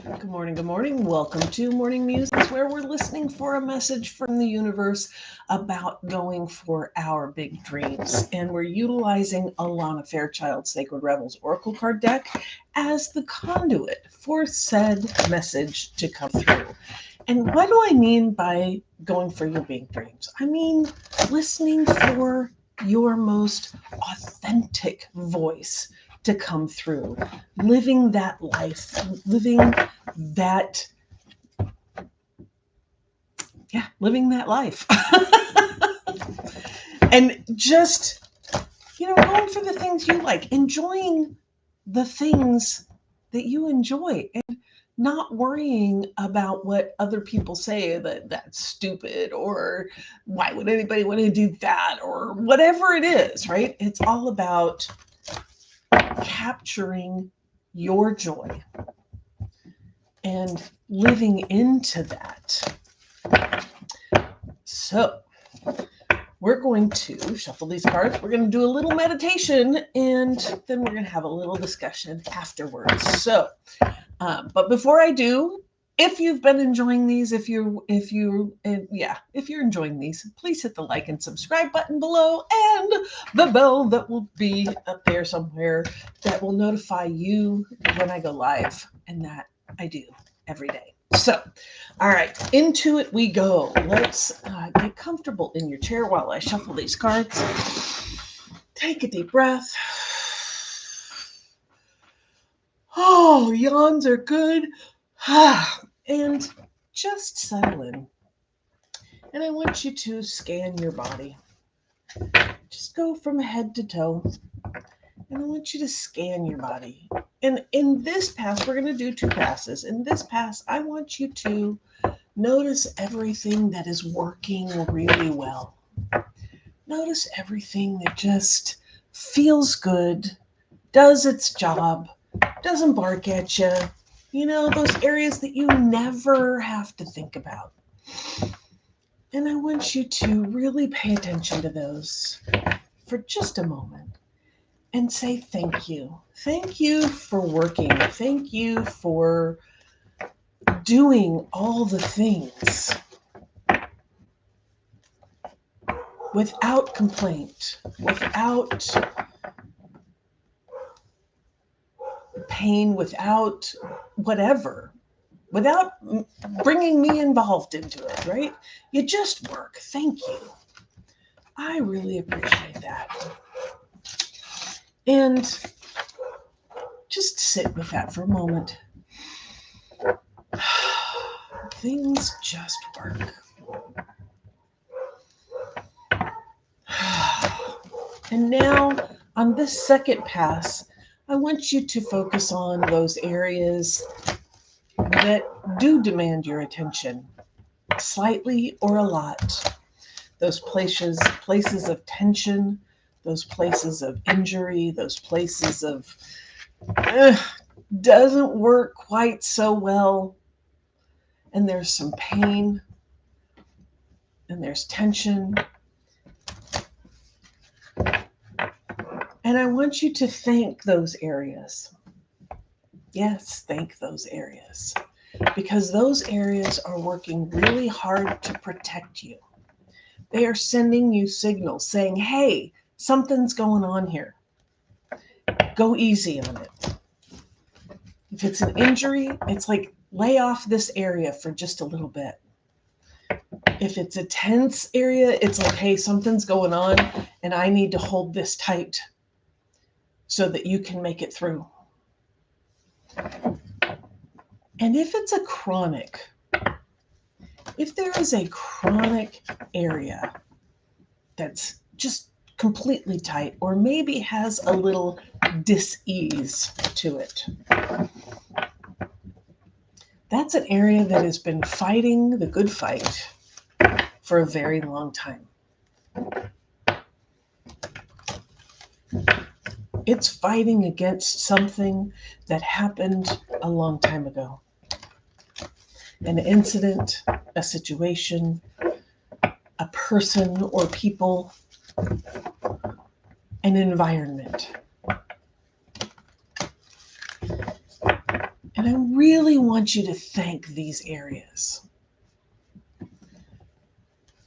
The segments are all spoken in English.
Good morning. Good morning. Welcome to Morning Musings, where we're listening for a message from the universe about going for our big dreams. And we're utilizing Alana Fairchild Sacred Rebels Oracle card deck as the conduit for said message to come through. And what do I mean by going for your big dreams? I mean listening for your most authentic voice to come through, living that life, living that life. And just, going for the things you like, enjoying the things that you enjoy, and not worrying about what other people say that that's stupid, or why would anybody want to do that, or whatever it is, right? It's all about capturing your joy and living into that. So we're going to shuffle these cards. We're going to do a little meditation, and then we're going to have a little discussion afterwards. So, but before I do, if you've been enjoying these, if you're enjoying these, please hit the like and subscribe button below, and the bell that will be up there somewhere that will notify you when I go live, and that I do every day. So, all right, into it we go. Let's get comfortable in your chair while I shuffle these cards. Take a deep breath. Oh, yawns are good. And just settle in. And I want you to scan your body. Just go from head to toe. And I want you to scan your body. And in this pass, we're going to do 2 passes. In this pass, I want you to notice everything that is working really well. Notice everything that just feels good, does its job, doesn't bark at you. Those areas that you never have to think about. And I want you to really pay attention to those for just a moment and say thank you. Thank you for working. Thank you for doing all the things without complaint, without pain, without whatever, without bringing me involved into it, right? You just work. Thank you. I really appreciate that. And just sit with that for a moment. Things just work. And now, on this second pass, I want you to focus on those areas that do demand your attention, slightly or a lot. Those places of tension, those places of injury, those places of doesn't work quite so well. And there's some pain, and there's tension. And I want you to thank those areas. Yes, thank those areas. Because those areas are working really hard to protect you. They are sending you signals saying, hey, something's going on here. Go easy on it. If it's an injury, it's like, lay off this area for just a little bit. If it's a tense area, it's like, hey, something's going on and I need to hold this tight so that you can make it through. And if it's a chronic, if there is a chronic area that's just completely tight, or maybe has a little dis-ease to it, that's an area that has been fighting the good fight for a very long time. It's fighting against something that happened a long time ago. An incident, a situation, a person or people, an environment. And And I really want you to thank these areas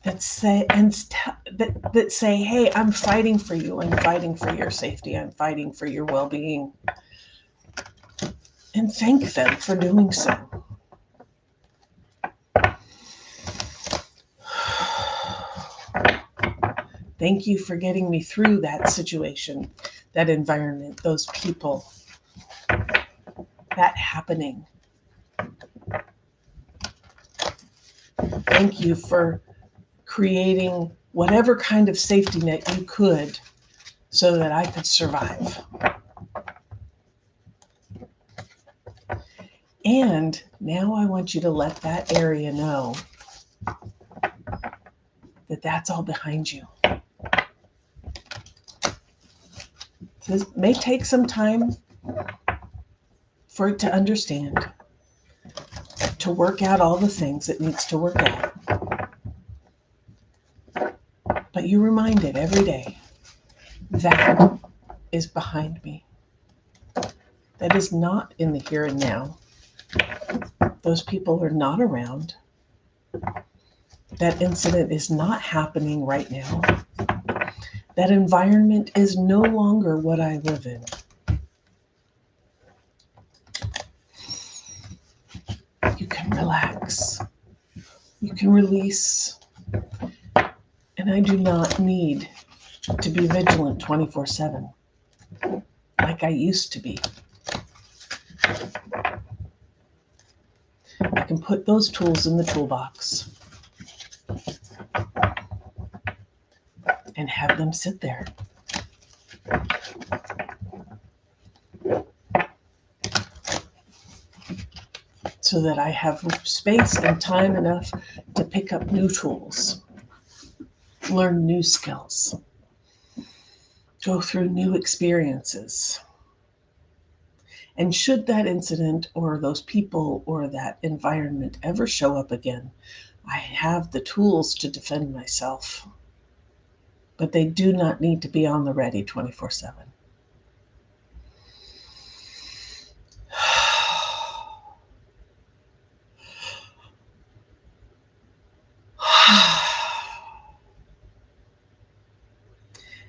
that say, that say, hey, I'm fighting for you. I'm fighting for your safety. I'm fighting for your well-being. And thank them for doing so. Thank you for getting me through that situation, that environment, those people, that happening. Thank you for creating whatever kind of safety net you could so that I could survive. And now I want you to let that area know that that's all behind you. This may take some time for it to understand, to work out all the things it needs to work out. But you're reminded every day, that is behind me. That is not in the here and now. Those people are not around. That incident is not happening right now. That environment is no longer what I live in. You can relax. You can release. And I do not need to be vigilant 24/7 like I used to be. I can put those tools in the toolbox and have them sit there. So that I have space and time enough to pick up new tools, learn new skills, go through new experiences. And should that incident or those people or that environment ever show up again, I have the tools to defend myself. But they do not need to be on the ready 24/7.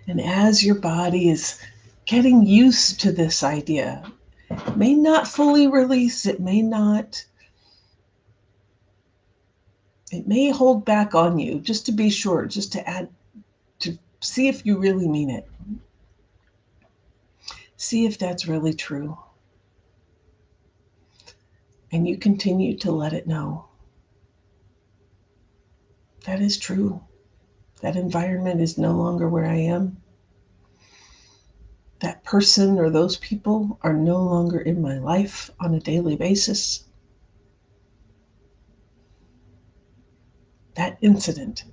And as your body is getting used to this idea, it may not fully release, it may hold back on you, just to be sure, just to add, to see if you really mean it. See if that's really true. And you continue to let it know. That is true. That environment is no longer where I am. That person or those people are no longer in my life on a daily basis. That incident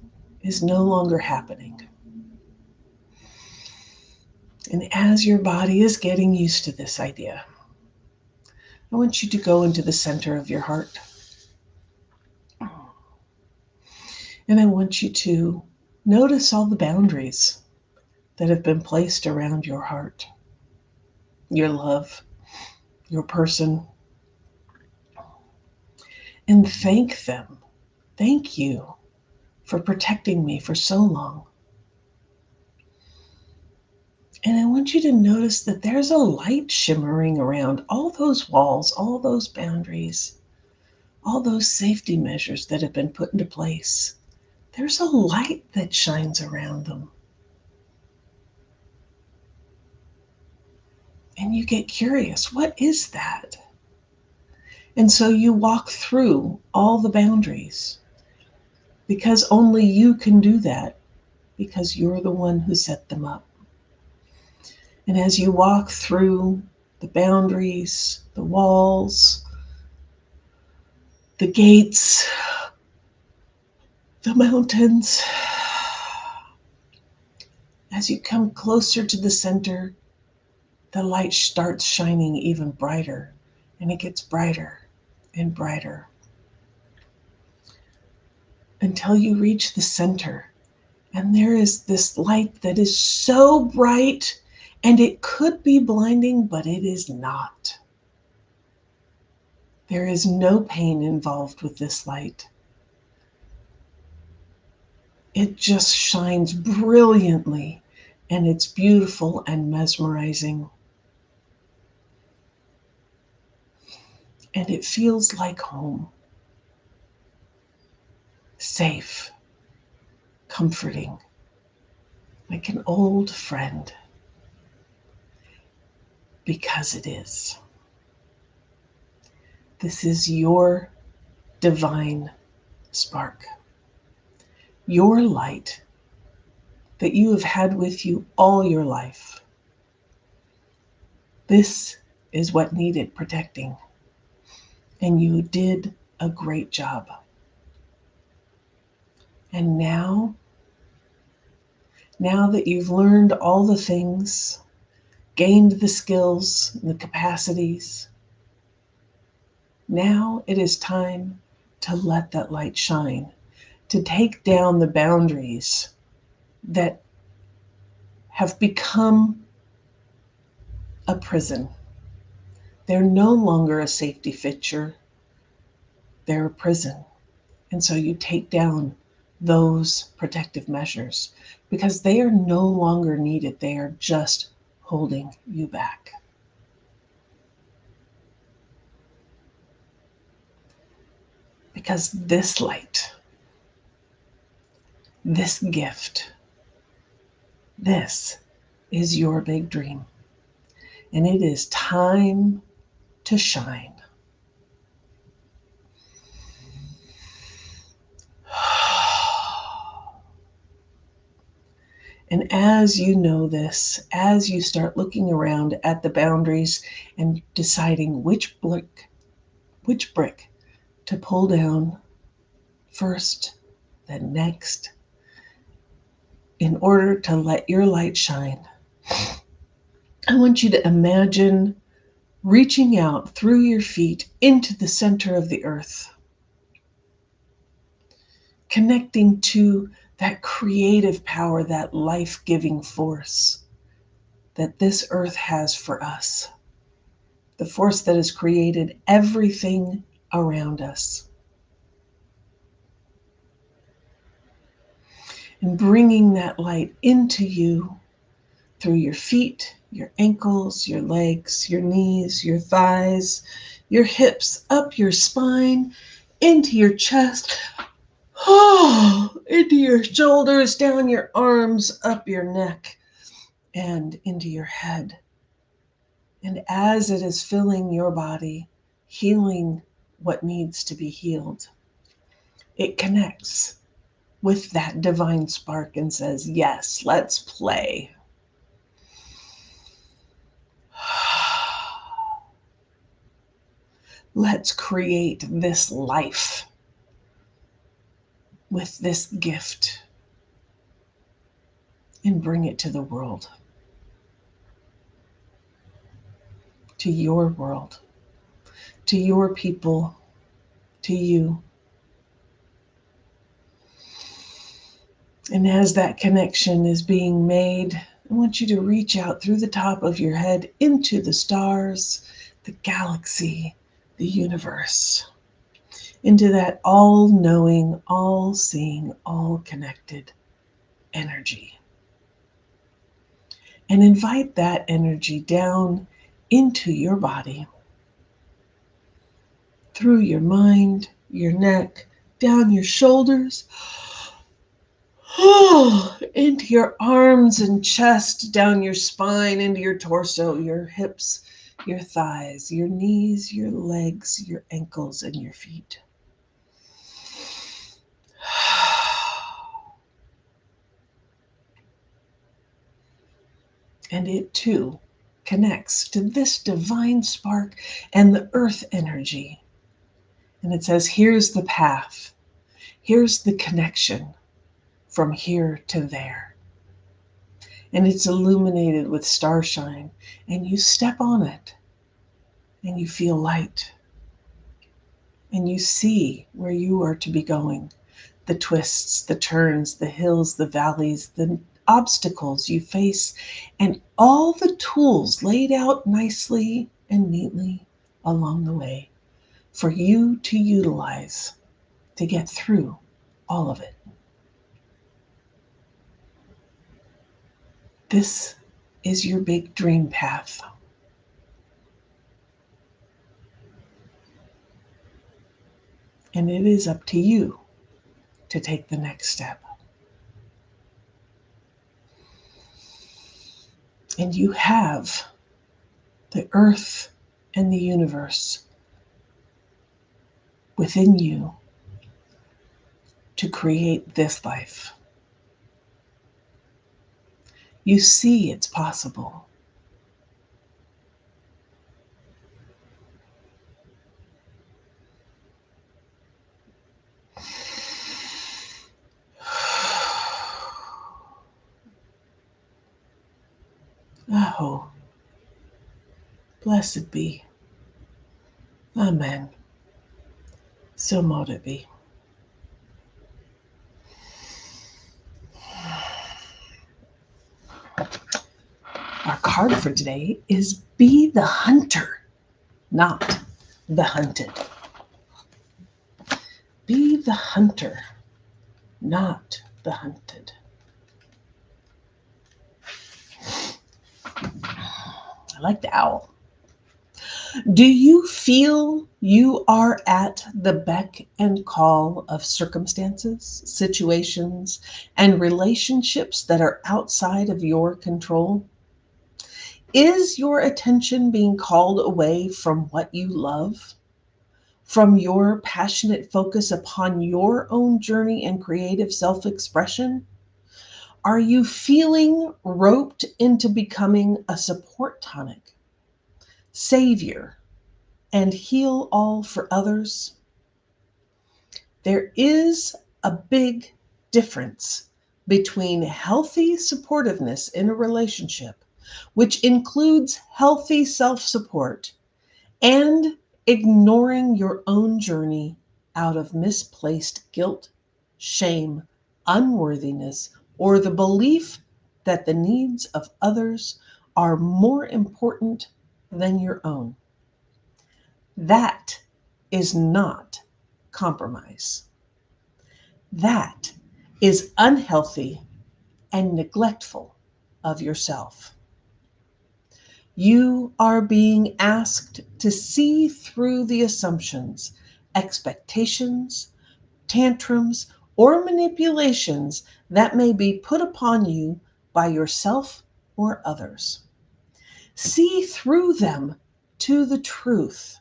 is no longer happening. And as your body is getting used to this idea, I want you to go into the center of your heart. And I want you to notice all the boundaries that have been placed around your heart, your love, your person. And thank them. Thank you for protecting me for so long. And I want you to notice that there's a light shimmering around all those walls, all those boundaries, all those safety measures that have been put into place. There's a light that shines around them. And you get curious, what is that? And so you walk through all the boundaries, because only you can do that, because you're the one who set them up. And as you walk through the boundaries, the walls, the gates, the mountains, as you come closer to the center, the light starts shining even brighter, and it gets brighter and brighter until you reach the center. And there is this light that is so bright, and it could be blinding, but it is not. There is no pain involved with this light. It just shines brilliantly, and it's beautiful and mesmerizing. And it feels like home. Safe, comforting, like an old friend. Because it is. This is your divine spark. Your light that you have had with you all your life. This is what needed protecting. And you did a great job. And now that you've learned all the things, gained the skills and the capacities, now it is time to let that light shine, to take down the boundaries that have become a prison. They're no longer a safety feature. They're a prison. And so you take down those protective measures because they are no longer needed. They are just holding you back. Because this light, this gift, this is your big dream. And it is time to shine. And as you know this, as you start looking around at the boundaries and deciding which brick to pull down first, then next, in order to let your light shine, I want you to imagine reaching out through your feet into the center of the earth, connecting to that creative power, that life-giving force that this earth has for us, the force that has created everything around us. And bringing that light into you through your feet, your ankles, your legs, your knees, your thighs, your hips, up your spine, into your chest, into your shoulders, down your arms, up your neck, and into your head. And as it is filling your body, healing what needs to be healed, it connects with that divine spark and says, yes, let's play. Let's create this life with this gift and bring it to the world, to your world, to your people, to you. And as that connection is being made, I want you to reach out through the top of your head into the stars, the galaxy, the universe, into that all-knowing, all-seeing, all-connected energy. And invite that energy down into your body, through your mind, your neck, down your shoulders, into your arms and chest, down your spine, into your torso, your hips, your thighs, your knees, your legs, your ankles, and your feet. And it too connects to this divine spark and the earth energy. And it says, here's the path. Here's the connection from here to there. And it's illuminated with starshine. And you step on it. And you feel light. And you see where you are to be going. The twists, the turns, the hills, the valleys, the obstacles you face, and all the tools laid out nicely and neatly along the way for you to utilize to get through all of it. This is your big dream path. And it is up to you to take the next step. And you have the earth and the universe within you to create this life. You see it's possible. Oh, blessed be. Amen. So mote it be. Our card for today is be the hunter, not the hunted. Be the hunter, not the hunted. I like the owl. Do you feel you are at the beck and call of circumstances, situations, and relationships that are outside of your control? Is your attention being called away from what you love? From your passionate focus upon your own journey and creative self-expression? Are you feeling roped into becoming a support tonic, savior, and heal all for others? There is a big difference between healthy supportiveness in a relationship, which includes healthy self-support, and ignoring your own journey out of misplaced guilt, shame, unworthiness, or the belief that the needs of others are more important than your own. That is not compromise. That is unhealthy and neglectful of yourself. You are being asked to see through the assumptions, expectations, tantrums, or manipulations that may be put upon you by yourself or others. See through them to the truth.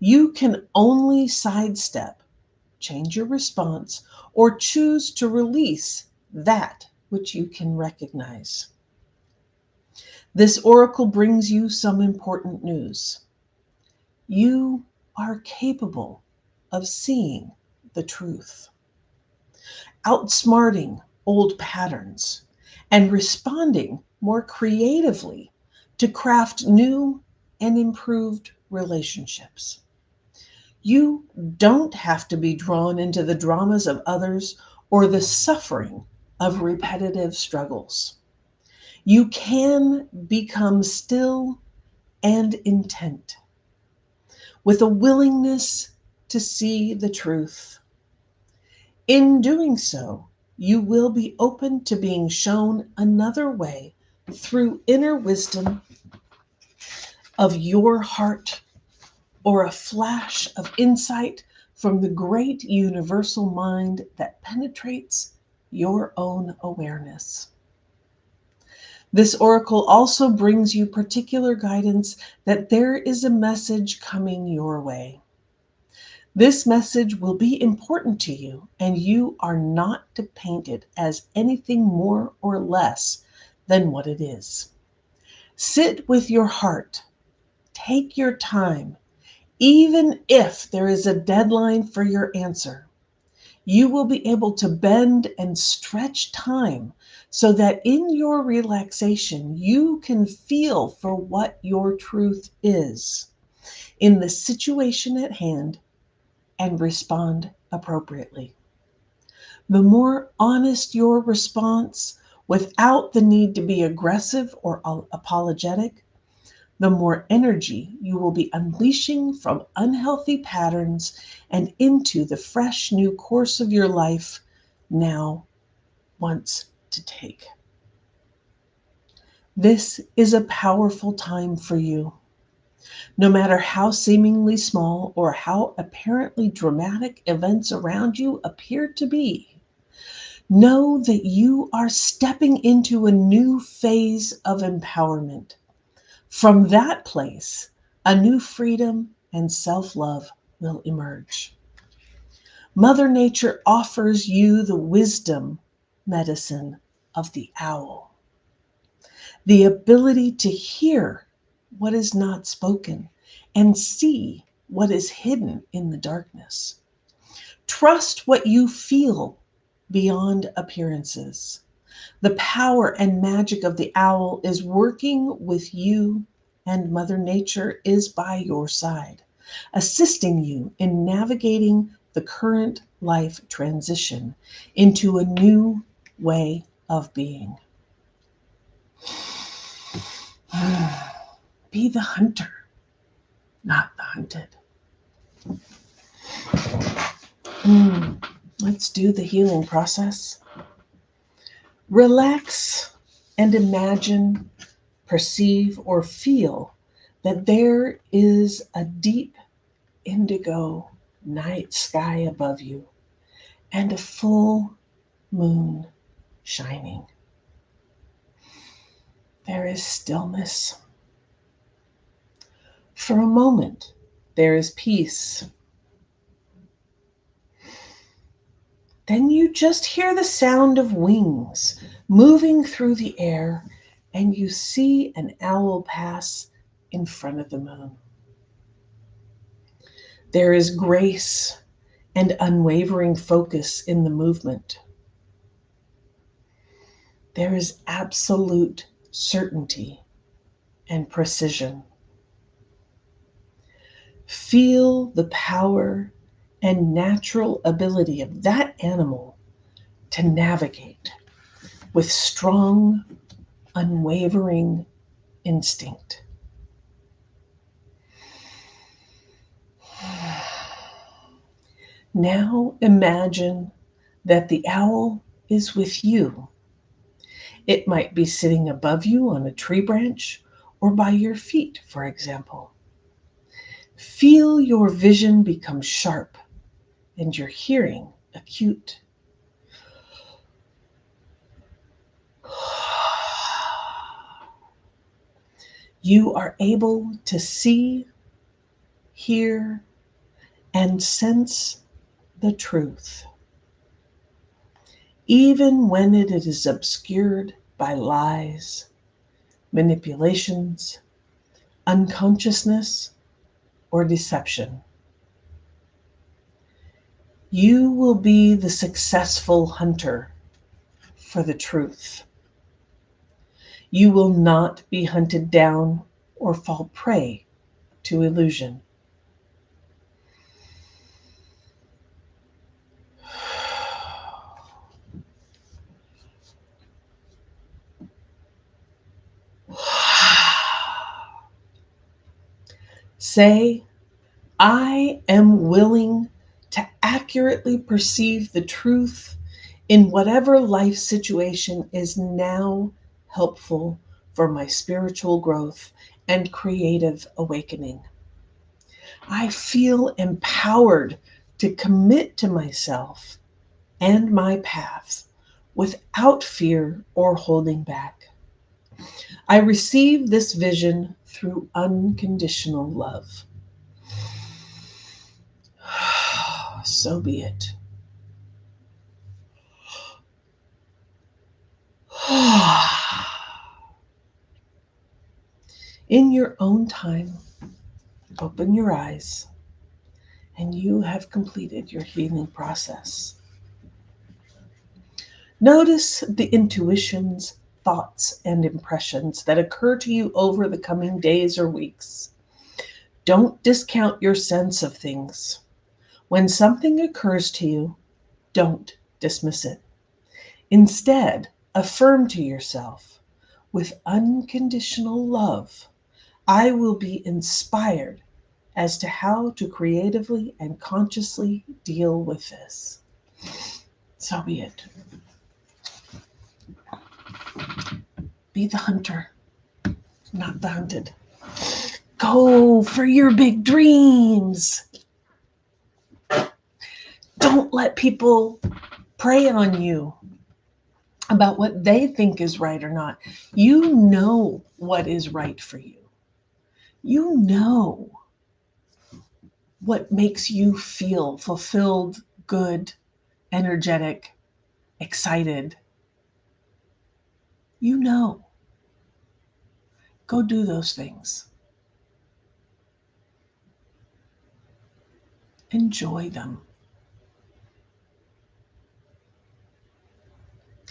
You can only sidestep, change your response, or choose to release that which you can recognize. This oracle brings you some important news. You are capable of seeing the truth, outsmarting old patterns, and responding more creatively to craft new and improved relationships. You don't have to be drawn into the dramas of others or the suffering of repetitive struggles. You can become still and intent with a willingness to see the truth. In doing so, you will be open to being shown another way through inner wisdom of your heart or a flash of insight from the great universal mind that penetrates your own awareness. This oracle also brings you particular guidance that there is a message coming your way. This message will be important to you, and you are not to paint it as anything more or less than what it is. Sit with your heart. Take your time. Even if there is a deadline for your answer, you will be able to bend and stretch time so that in your relaxation, you can feel for what your truth is in the situation at hand and respond appropriately. The more honest your response, without the need to be aggressive or apologetic, the more energy you will be unleashing from unhealthy patterns and into the fresh new course of your life now wants to take. This is a powerful time for you. No matter how seemingly small or how apparently dramatic events around you appear to be, know that you are stepping into a new phase of empowerment. From that place, a new freedom and self-love will emerge. Mother Nature offers you the wisdom medicine of the owl, the ability to hear what is not spoken and see what is hidden in the darkness. Trust what you feel beyond appearances. The power and magic of the owl is working with you, and Mother Nature is by your side, assisting you in navigating the current life transition into a new way of being. Be the hunter, not the hunted. Let's do the healing process. Relax and imagine, perceive, or feel that there is a deep indigo night sky above you and a full moon shining. There is stillness. For a moment, there is peace. Then you just hear the sound of wings moving through the air, and you see an owl pass in front of the moon. There is grace and unwavering focus in the movement. There is absolute certainty and precision. Feel the power and natural ability of that animal to navigate with strong, unwavering instinct. Now imagine that the owl is with you. It might be sitting above you on a tree branch or by your feet, for example. Feel your vision become sharp and your hearing acute. You are able to see, hear, and sense the truth, even when it is obscured by lies, manipulations, unconsciousness, or deception. You will be the successful hunter for the truth. You will not be hunted down or fall prey to illusion. Say, I am willing to accurately perceive the truth in whatever life situation is now helpful for my spiritual growth and creative awakening. I feel empowered to commit to myself and my path without fear or holding back. I receive this vision through unconditional love. So be it. In your own time, open your eyes, and you have completed your healing process. Notice the intuitions, thoughts, and impressions that occur to you over the coming days or weeks. Don't discount your sense of things. When something occurs to you, don't dismiss it. Instead, affirm to yourself, with unconditional love, I will be inspired as to how to creatively and consciously deal with this. So be it. Be the hunter, not the hunted. Go for your big dreams. Don't let people prey on you about what they think is right or not. You know what is right for you. You know what makes you feel fulfilled, good, energetic, excited. You know. Go do those things. Enjoy them.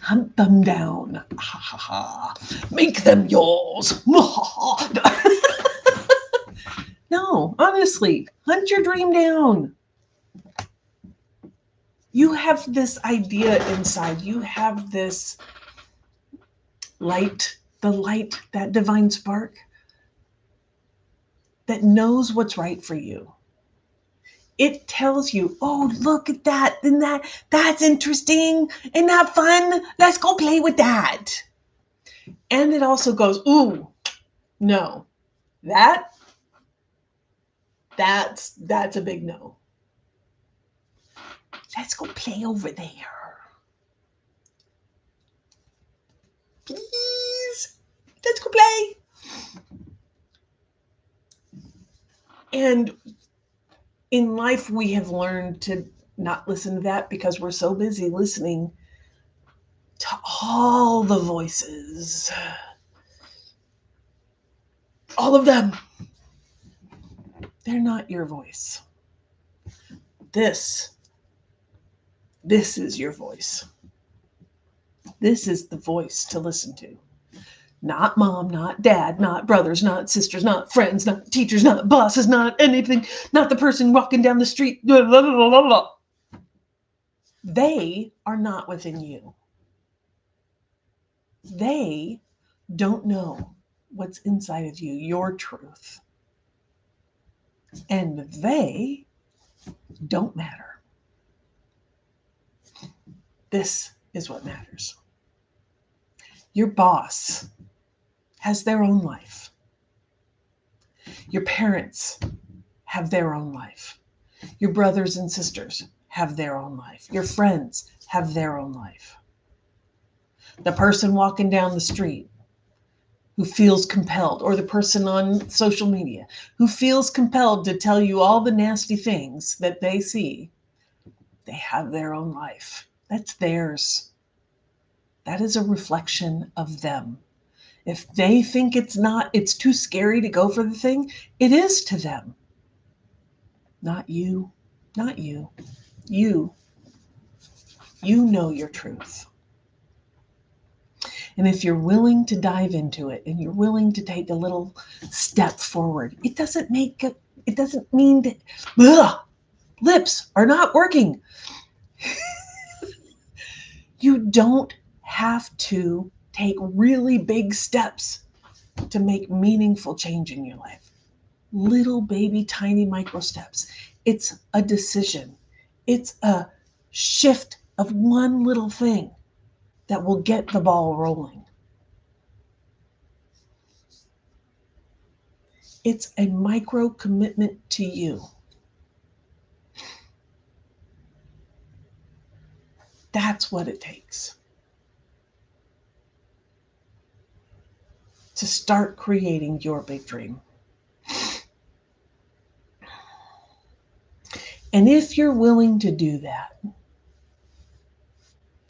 Hunt them down. Ha ha ha. Make them yours. No, honestly, hunt your dream down. You have this idea inside. You have this light, the light, that divine spark that knows what's right for you. It tells you, oh, look at that. And that's interesting. Isn't that fun? Let's go play with that. And it also goes, ooh, no, that's a big no. Let's go play over there. Please, let's go play. And in life, we have learned to not listen to that because we're so busy listening to all the voices. All of them. They're not your voice. This is your voice. This is the voice to listen to. Not mom, not dad, not brothers, not sisters, not friends, not teachers, not bosses, not anything, not the person walking down the street. Blah, blah, blah, blah, blah. They are not within you. They don't know what's inside of you, your truth. And they don't matter. This is what matters. Your boss has their own life. Your parents have their own life. Your brothers and sisters have their own life. Your friends have their own life. The person walking down the street who feels compelled, or the person on social media who feels compelled to tell you all the nasty things that they see, they have their own life. That's theirs. That is a reflection of them. If they think it's too scary to go for the thing, it is to them. Not you. Not you. You know your truth. And if you're willing to dive into it and you're willing to take a little step forward, it doesn't mean that lips are not working. You don't have to take really big steps to make meaningful change in your life. Little baby tiny micro steps. It's a decision. It's a shift of one little thing that will get the ball rolling. It's a micro commitment to you. That's what it takes to start creating your big dream. And if you're willing to do that,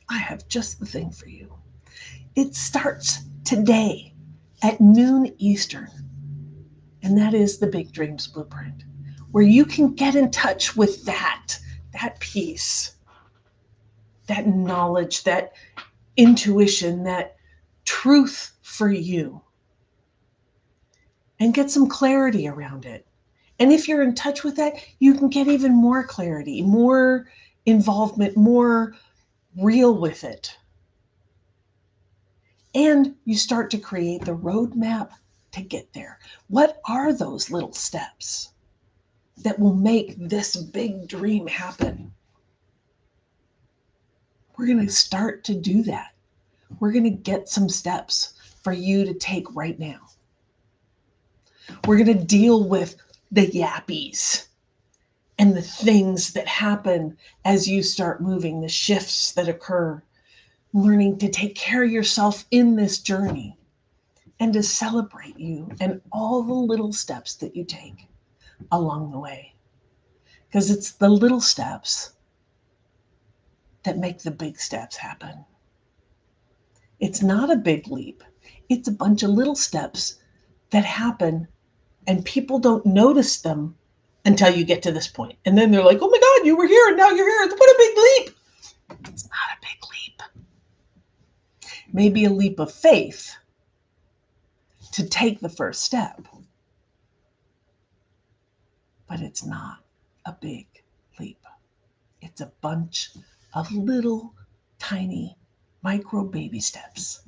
I have just the thing for you. It starts today at noon Eastern. And that is the Big Dreams Blueprint, where you can get in touch with that piece, that knowledge, that intuition, that truth for you, and get some clarity around it. And if you're in touch with that, you can get even more clarity, more involvement, more real with it. And you start to create the roadmap to get there? What are those little steps that will make this big dream happen? We're going to start to do that. We're going to get some steps for you to take right now. We're going to deal with the yappies and the things that happen as you start moving, the shifts that occur, learning to take care of yourself in this journey and to celebrate you and all the little steps that you take along the way. Because it's the little steps that make the big steps happen. It's not a big leap. It's a bunch of little steps that happen and people don't notice them until you get to this point. And then they're like, oh my God, you were here and now you're here. What a big leap. It's not a big leap. Maybe a leap of faith to take the first step. But it's not a big leap. It's a bunch of little, tiny, micro baby steps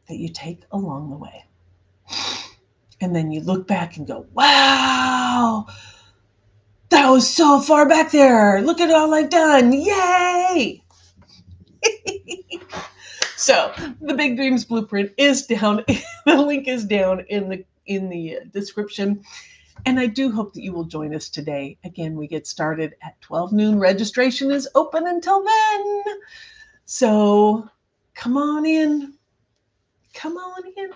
that you take along the way. And then you look back and go, wow, that was so far back there. Look at all I've done. Yay! So the Big Dreams Blueprint is down. The link is down in the description. And I do hope that you will join us today. Again, we get started at 12 noon. Registration is open until then. So come on in. Come on in.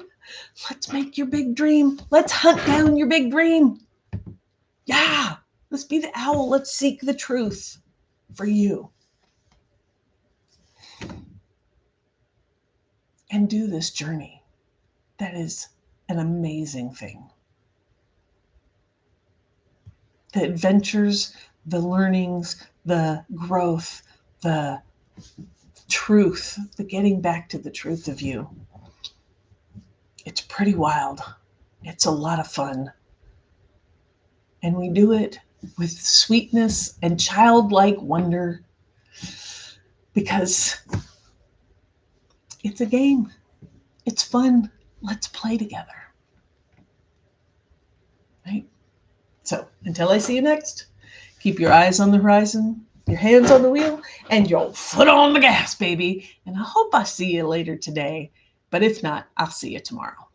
Let's make your big dream. Let's hunt down your big dream. Yeah. Let's be the owl. Let's seek the truth for you. And do this journey. That is an amazing thing. The adventures, the learnings, the growth, the truth, the getting back to the truth of you. It's pretty wild. It's a lot of fun. And we do it with sweetness and childlike wonder because it's a game. It's fun. Let's play together. Right? So until I see you next, keep your eyes on the horizon, your hands on the wheel, and your foot on the gas, baby. And I hope I see you later today. But if not, I'll see you tomorrow.